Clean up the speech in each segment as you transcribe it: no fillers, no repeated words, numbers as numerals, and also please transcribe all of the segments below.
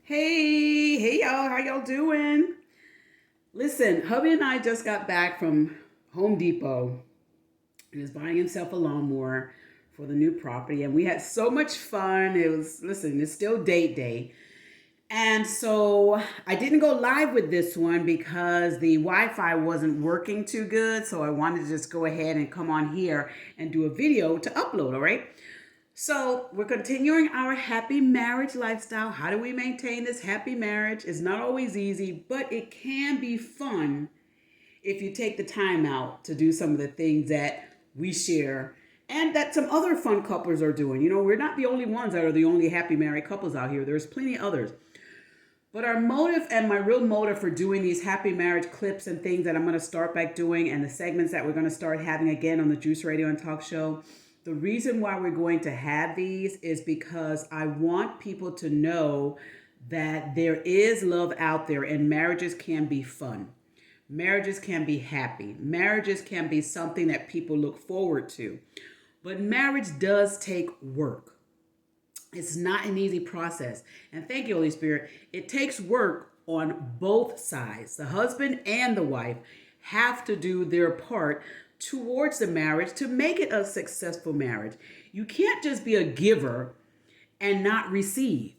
Hey y'all, how y'all doing? Listen, hubby and I just got back from Home Depot and is buying himself a lawnmower for the new property, and we had so much fun. It's still date day. And so I didn't go live with this one because the Wi-Fi wasn't working too good. So I wanted to just go ahead and come on here and do a video to upload, all right? So we're continuing our happy marriage lifestyle. How do we maintain this happy marriage? It's not always easy, but it can be fun if you take the time out to do some of the things that we share and that some other fun couples are doing. You know, we're not the only ones that are the only happy married couples out here. There's plenty others. But our motive and my real motive for doing these happy marriage clips and things that I'm going to start back doing and the segments that we're going to start having again on the Juice Radio and Talk Show, the reason why we're going to have these is because I want people to know that there is love out there and marriages can be fun. Marriages can be happy. Marriages can be something that people look forward to. But marriage does take work. It's not an easy process. And thank you, Holy Spirit. It takes work on both sides. The husband and the wife have to do their part towards the marriage to make it a successful marriage. You can't just be a giver and not receive.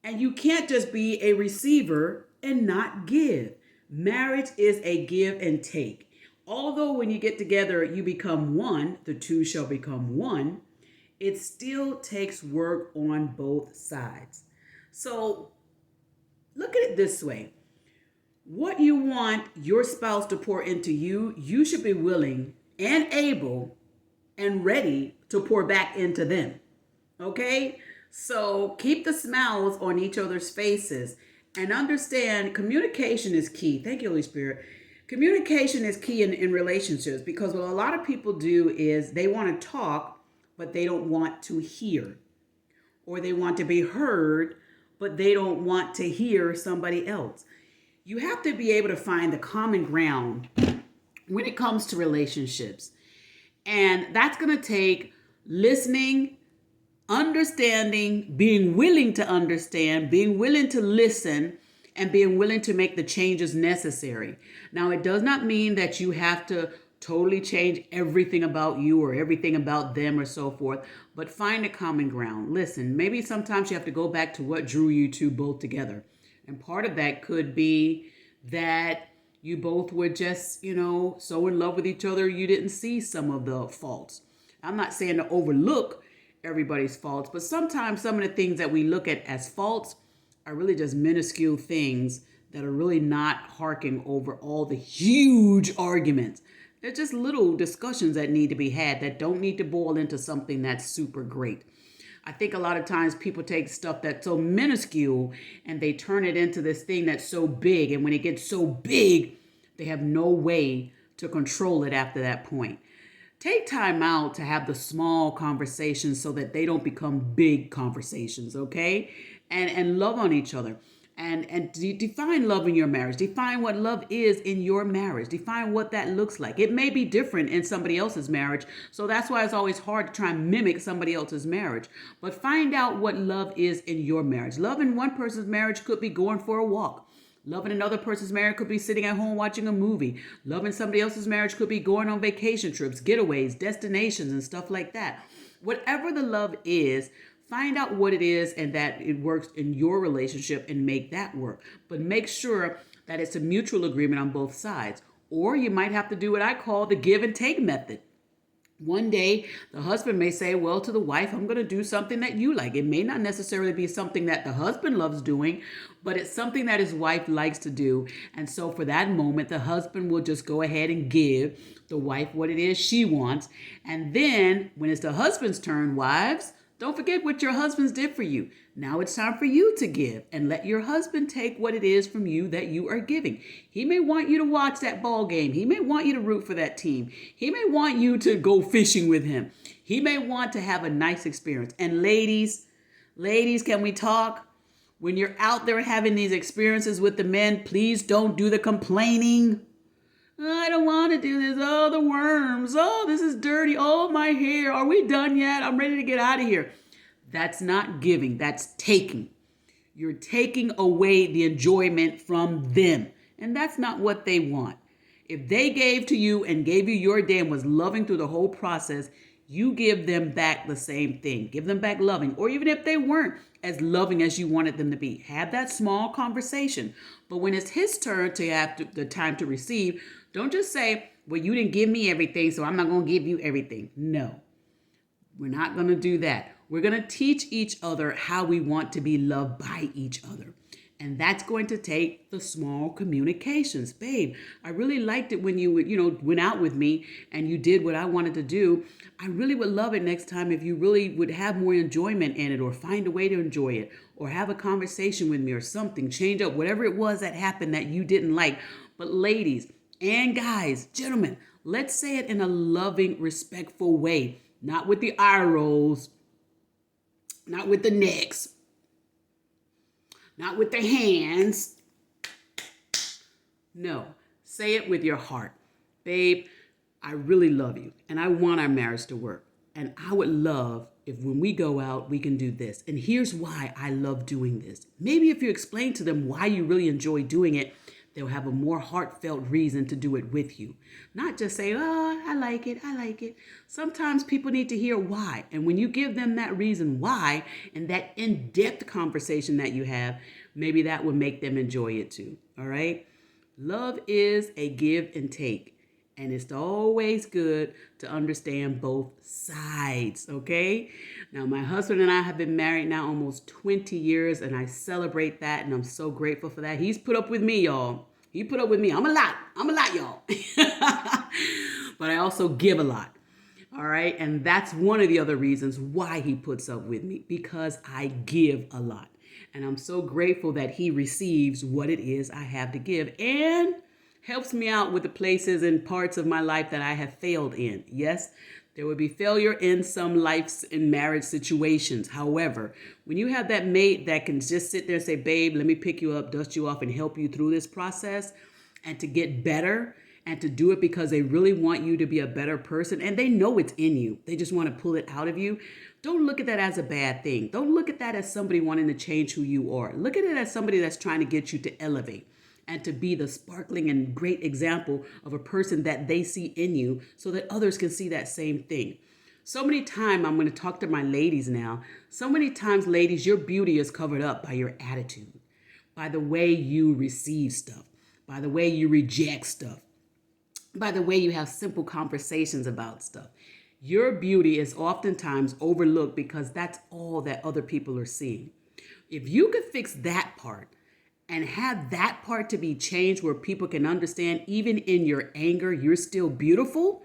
And you can't just be a receiver and not give. Marriage is a give and take. Although when you get together, you become one, the two shall become one, it still takes work on both sides. So look at it this way. What you want your spouse to pour into you, you should be willing and able and ready to pour back into them. Okay? So keep the smiles on each other's faces and understand communication is key. Thank you, Holy Spirit. Communication is key in relationships because what a lot of people do is they want to talk, but they don't want to hear. Or they want to be heard, but they don't want to hear somebody else. You have to be able to find the common ground when it comes to relationships. And that's going to take listening, understanding, being willing to understand, being willing to listen, and being willing to make the changes necessary. Now, it does not mean that you have to totally change everything about you or everything about them or so forth, but find a common ground. Listen, maybe sometimes you have to go back to what drew you two both together. And part of that could be that you both were just, so in love with each other, you didn't see some of the faults. I'm not saying to overlook everybody's faults, but sometimes some of the things that we look at as faults are really just minuscule things that are really not harking over all the huge arguments. They're just little discussions that need to be had that don't need to boil into something that's super great. I think a lot of times people take stuff that's so minuscule and they turn it into this thing that's so big. And when it gets so big, they have no way to control it after that point. Take time out to have the small conversations so that they don't become big conversations, okay? And love on each other. And define love in your marriage. Define what love is in your marriage. Define what that looks like. It may be different in somebody else's marriage. So that's why it's always hard to try and mimic somebody else's marriage. But find out what love is in your marriage. Love in one person's marriage could be going for a walk. Love in another person's marriage could be sitting at home watching a movie. Love in somebody else's marriage could be going on vacation trips, getaways, destinations, and stuff like that. Whatever the love is, find out what it is and that it works in your relationship and make that work. But make sure that it's a mutual agreement on both sides. Or you might have to do what I call the give and take method. One day, the husband may say, well, to the wife, I'm going to do something that you like. It may not necessarily be something that the husband loves doing, but it's something that his wife likes to do. And so for that moment, the husband will just go ahead and give the wife what it is she wants. And then when it's the husband's turn, wives, don't forget what your husbands did for you. Now it's time for you to give and let your husband take what it is from you that you are giving. He may want you to watch that ball game. He may want you to root for that team. He may want you to go fishing with him. He may want to have a nice experience. And ladies, can we talk? When you're out there having these experiences with the men, please don't do the complaining. I don't want to do this. Oh, the worms. Oh, this is dirty. Oh, my hair. Are we done yet? I'm ready to get out of here. That's not giving. That's taking. You're taking away the enjoyment from them. And that's not what they want. If they gave to you and gave you your day and was loving through the whole process, you give them back the same thing. Give them back loving. Or even if they weren't as loving as you wanted them to be, have that small conversation. But when it's his turn to have the time to receive, don't just say, well, you didn't give me everything, so I'm not going to give you everything. No, we're not going to do that. We're going to teach each other how we want to be loved by each other. And that's going to take the small communications. Babe, I really liked it when you went out with me and you did what I wanted to do. I really would love it next time if you really would have more enjoyment in it, or find a way to enjoy it, or have a conversation with me or something, change up whatever it was that happened that you didn't like. But ladies and guys, gentlemen, let's say it in a loving, respectful way, not with the eye rolls, not with the necks, not with the hands. No, say it with your heart. Babe, I really love you and I want our marriage to work. And I would love if when we go out, we can do this. And here's why I love doing this. Maybe if you explain to them why you really enjoy doing it, they'll have a more heartfelt reason to do it with you. Not just say, oh, I like it, I like it. Sometimes people need to hear why. And when you give them that reason why, and that in-depth conversation that you have, maybe that will make them enjoy it too, all right? Love is a give and take. And it's always good to understand both sides, okay? Now, my husband and I have been married now almost 20 years, and I celebrate that, and I'm so grateful for that. He's put up with me, y'all. He put up with me. I'm a lot, y'all. But I also give a lot, all right? And that's one of the other reasons why he puts up with me, because I give a lot. And I'm so grateful that he receives what it is I have to give, and helps me out with the places and parts of my life that I have failed in. Yes, there will be failure in some life and marriage situations. However, when you have that mate that can just sit there and say, babe, let me pick you up, dust you off, and help you through this process, and to get better, and to do it because they really want you to be a better person, and they know it's in you. They just want to pull it out of you. Don't look at that as a bad thing. Don't look at that as somebody wanting to change who you are. Look at it as somebody that's trying to get you to elevate and to be the sparkling and great example of a person that they see in you, so that others can see that same thing. So many times, I'm going to talk to my ladies now. So many times, ladies, your beauty is covered up by your attitude, by the way you receive stuff, by the way you reject stuff, by the way you have simple conversations about stuff. Your beauty is oftentimes overlooked because that's all that other people are seeing. If you could fix that part, and have that part to be changed where people can understand, even in your anger, you're still beautiful,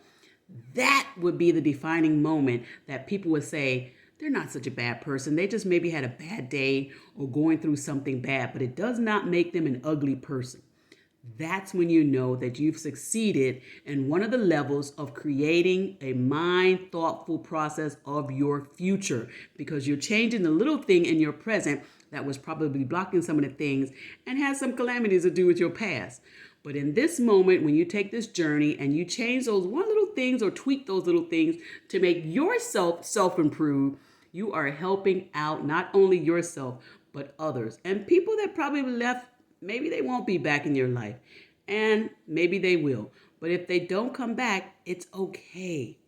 that would be the defining moment that people would say, they're not such a bad person. They just maybe had a bad day or going through something bad, but it does not make them an ugly person. That's when you know that you've succeeded in one of the levels of creating a mind thoughtful process of your future, because you're changing the little thing in your present that was probably blocking some of the things and has some calamities to do with your past. But in this moment, when you take this journey and you change those one little things or tweak those little things to make yourself self-improve, you are helping out not only yourself, but others. And people that probably left, maybe they won't be back in your life, and maybe they will. But if they don't come back, it's okay.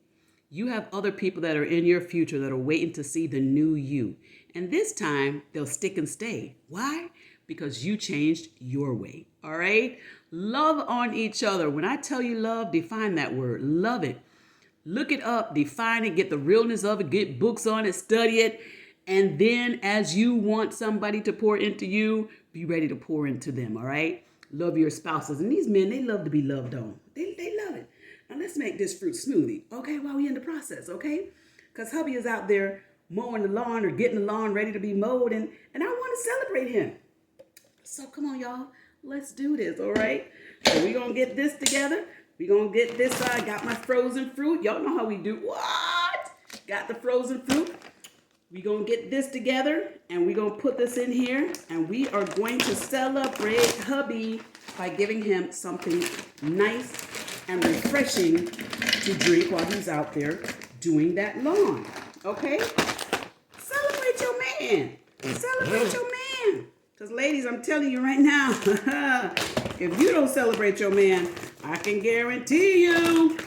You have other people that are in your future that are waiting to see the new you. And this time, they'll stick and stay. Why? Because you changed your way. All right? Love on each other. When I tell you love, define that word. Love it. Look it up, define it, get the realness of it, get books on it, study it. And then as you want somebody to pour into you, be ready to pour into them. All right? Love your spouses. And these men, they love to be loved on. They love it. Now let's make this fruit smoothie, okay, while we're in the process, okay? Because hubby is out there mowing the lawn or getting the lawn ready to be mowed, and I want to celebrate him. So come on, y'all. Let's do this, all right? So we're going to get this together. We're going to get this. I got my frozen fruit. Y'all know how we do. What? Got the frozen fruit. We're going to get this together, and we're going to put this in here, and we are going to celebrate hubby by giving him something nice and refreshing to drink while he's out there doing that lawn. Okay? Celebrate your man. Celebrate your man. Because ladies, I'm telling you right now, if you don't celebrate your man, I can guarantee you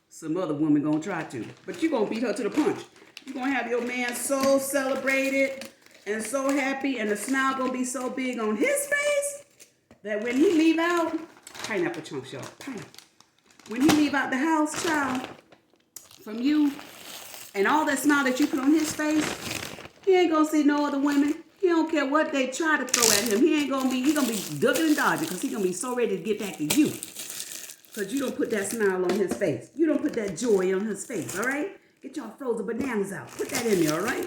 some other woman gonna try to. But you gonna beat her to the punch. You gonna have your man so celebrated and so happy, and the smile gonna be so big on his face that when he leave out, pineapple chunks, y'all, pineapple. When he leave out the house, child, from you, and all that smile that you put on his face, he ain't gonna see no other women. He don't care what they try to throw at him. He gonna be ducking and dodging because he gonna be so ready to get back to you. Because you don't put that smile on his face. You don't put that joy on his face, all right? Get y'all frozen bananas out. Put that in there, all right?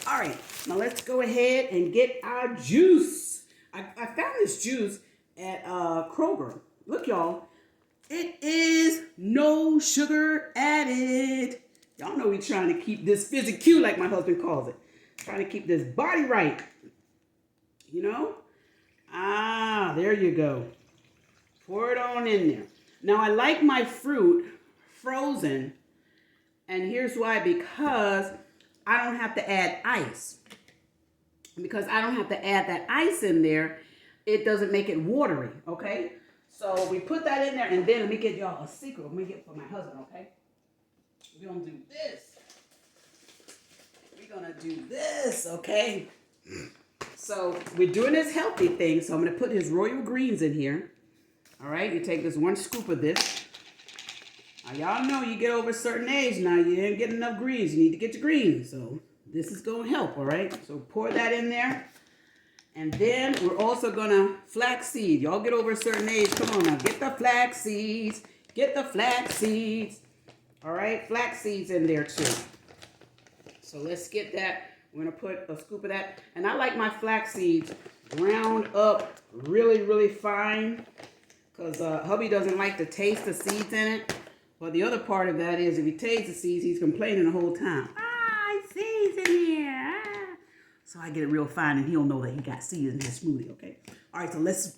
All right, now let's go ahead and get our juice. I found this juice at Kroger. Look, y'all. It is no sugar added. Y'all know we trying to keep this physique, like my husband calls it. Trying to keep this body right. You know? Ah, there you go. Pour it on in there. Now, I like my fruit frozen. And here's why. Because I don't have to add ice. Because I don't have to add that ice in there, it doesn't make it watery, okay? So we put that in there, and then let me get y'all a secret. Let me get for my husband, okay? We're going to do this. We're going to do this, okay? So we're doing this healthy thing, so I'm going to put his royal greens in here. All right, you take this 1 scoop of this. Now, y'all know you get over a certain age now, you ain't getting enough greens. You need to get your greens. So this is going to help, all right? So pour that in there. And then we're also going to flaxseed. Y'all get over a certain age. Come on now, get the flax seeds. Get the flax seeds. All right, flax seeds in there too. So let's get that. We're going to put a scoop of that. And I like my flax seeds ground up really, really fine. Because hubby doesn't like to taste the seeds in it. But the other part of that is if he tastes the seeds, he's complaining the whole time. Seeds in here. So I get it real fine, and he'll know that he got seeds in his smoothie, okay? All right, so let's...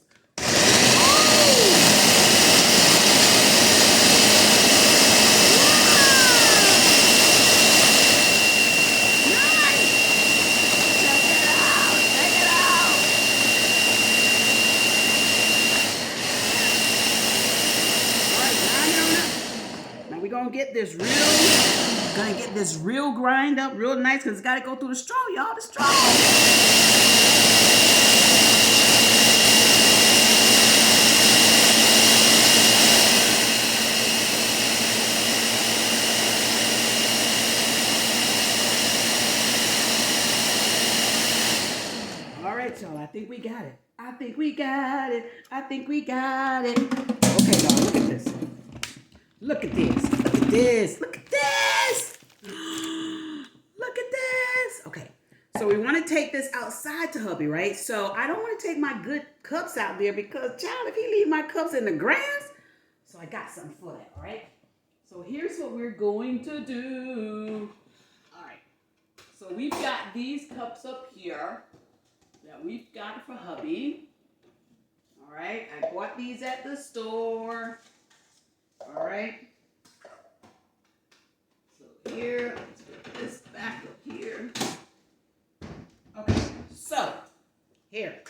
Gonna get this real grind up real nice because it's got to go through the straw, y'all. The straw. All right, y'all. I think we got it. I think we got it. I think we got it. Okay, y'all. Look at this. Look at this. Look at this. Look at this. Look at this. Okay. So we want to take this outside to hubby, right? So I don't want to take my good cups out there because, child, if he leave my cups in the grass, so I got something for that, all right? So here's what we're going to do. All right. So we've got these cups up here that we've got for hubby. All right. I bought these at the store. All right. So here, let's put this back up here. Okay, so here.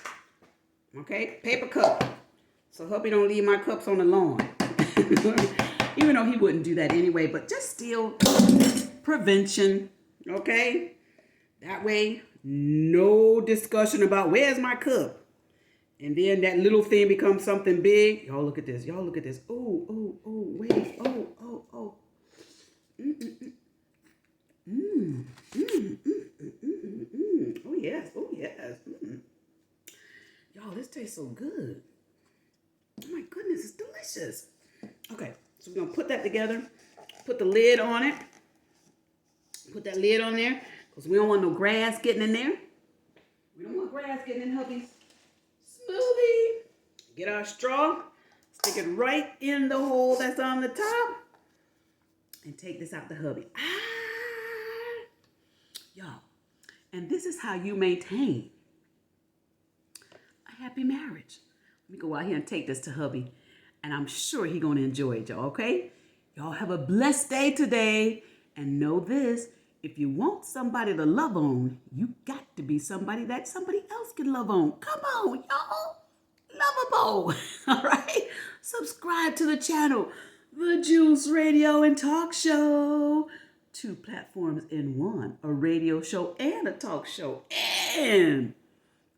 Okay, paper cup. So hubby don't leave my cups on the lawn. Even though he wouldn't do that anyway, but just still prevention. Okay? That way, no discussion about where's my cup. And then that little thing becomes something big. Y'all look at this. Y'all look at this. Oh, oh, oh, wait. Oh, oh, oh. Oh, yes. Oh, yes. Y'all, this tastes so good. Oh, my goodness. It's delicious. Okay. So we're going to put that together. Put the lid on it. Put that lid on there. Because we don't want no grass getting in there. We don't want grass getting in hubby's smoothie. Get our straw, stick it right in the hole that's on the top, and take this out the hubby. Y'all, and this is how you maintain a happy marriage. Let me go out here and take this to hubby, and I'm sure he's gonna enjoy it, y'all, okay? Y'all have a blessed day today, and know this, if you want somebody to love on, you got to be somebody that somebody else can love on. Come on, y'all. Lovable. All right. Subscribe to the channel, The Juice Radio and Talk Show. 2 platforms in one, a radio show and a talk show. And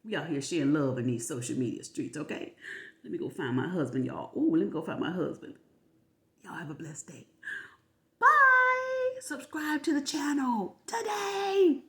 we out here sharing love in these social media streets, okay? Let me go find my husband, y'all. Ooh, let me go find my husband. Y'all have a blessed day. Bye. Subscribe to the channel today.